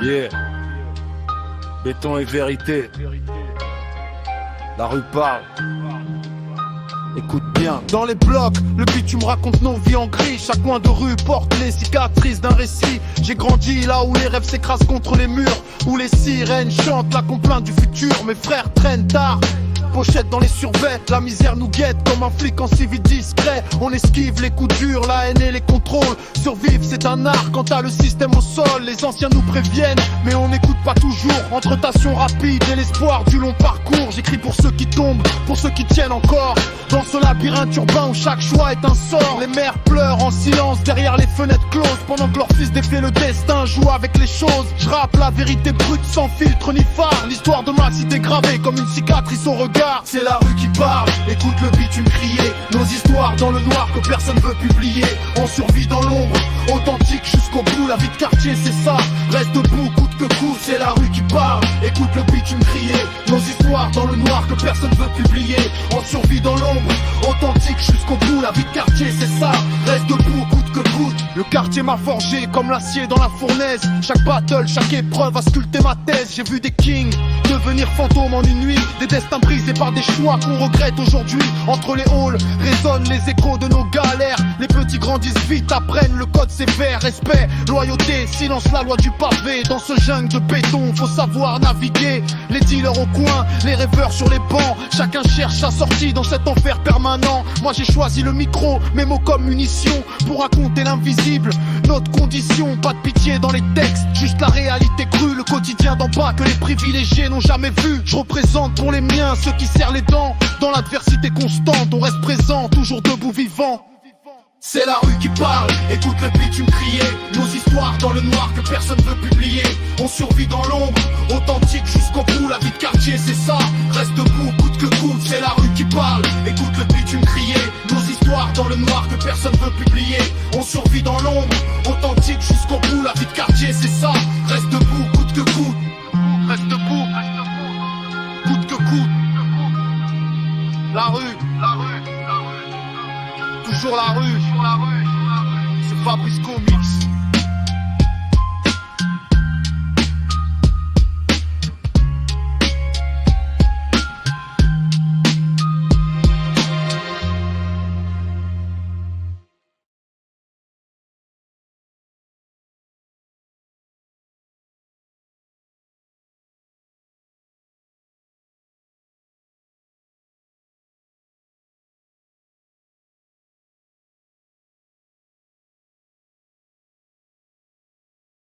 Yeah. Béton et vérité. La rue parle. Écoute bien. Dans les blocs, le bitume raconte nos vies en gris. Chaque coin de rue porte les cicatrices d'un récit. J'ai grandi là où les rêves s'écrasent contre les murs, où les sirènes chantent la complainte du futur. Mes frères traînent tard, pochette dans les survêtes. La misère nous guette comme un flic en civil discret. On esquive les coups durs, la haine et les contrôles. Survivre c'est un art quand t'as le système au sol. Les anciens nous préviennent, mais on n'écoute pas toujours. Entre tentation rapide et l'espoir du long parcours. J'écris pour ceux qui tombent, pour ceux qui tiennent encore. Dans ce labyrinthe urbain où chaque choix est un sort. Les mères pleurent en silence derrière les fenêtres closes, pendant que leur fils défait le destin, joue avec les choses. Je rappe la vérité brute sans filtre ni phare. L'histoire de ma cité gravée comme une cicatrice au regard. C'est la rue qui parle, écoute le bitume crier. Nos histoires dans le noir que personne veut publier. On survit dans l'ombre, authentique jusqu'au bout. La vie de quartier c'est ça, reste debout coûte que coûte. C'est la rue qui parle, écoute le bitume crier. Nos histoires dans le noir que personne veut publier. On survit dans l'ombre, authentique jusqu'au bout. La vie de quartier c'est ça, reste debout coûte que coûte. Le quartier m'a forgé comme l'acier dans la fournaise. Chaque battle, chaque épreuve a sculpté ma thèse. J'ai vu des kings devenir fantômes en une nuit, des destins brisés par des choix qu'on regrette aujourd'hui. Entre les halls résonnent les échos de nos galères. Les petits grandissent vite, apprennent le code sévère. Respect, loyauté, silence, la loi du pavé. Dans ce jungle de béton, faut savoir naviguer. Les dealers au coin, les rêveurs sur les bancs. Chacun cherche sa sortie dans cet enfer permanent. Moi j'ai choisi le micro, mes mots comme munition, pour raconter l'invisible, notre condition. Pas de pitié dans les textes, juste la réalité crue. Le quotidien d'en bas que les privilégiés n'ont jamais vu. Je représente pour les miens ceux qui serrent les dents. Dans l'adversité constante, on reste présent, toujours debout vivant. C'est la rue qui parle, écoute le bitume crier. Nos histoires dans le noir que personne veut publier. On survit dans l'ombre, authentique jusqu'au bout. La vie de quartier c'est ça, reste debout coûte que coûte. C'est la rue qui parle, écoute le bitume crier. Nos histoires dans le noir que personne veut publier. On survit dans l'ombre,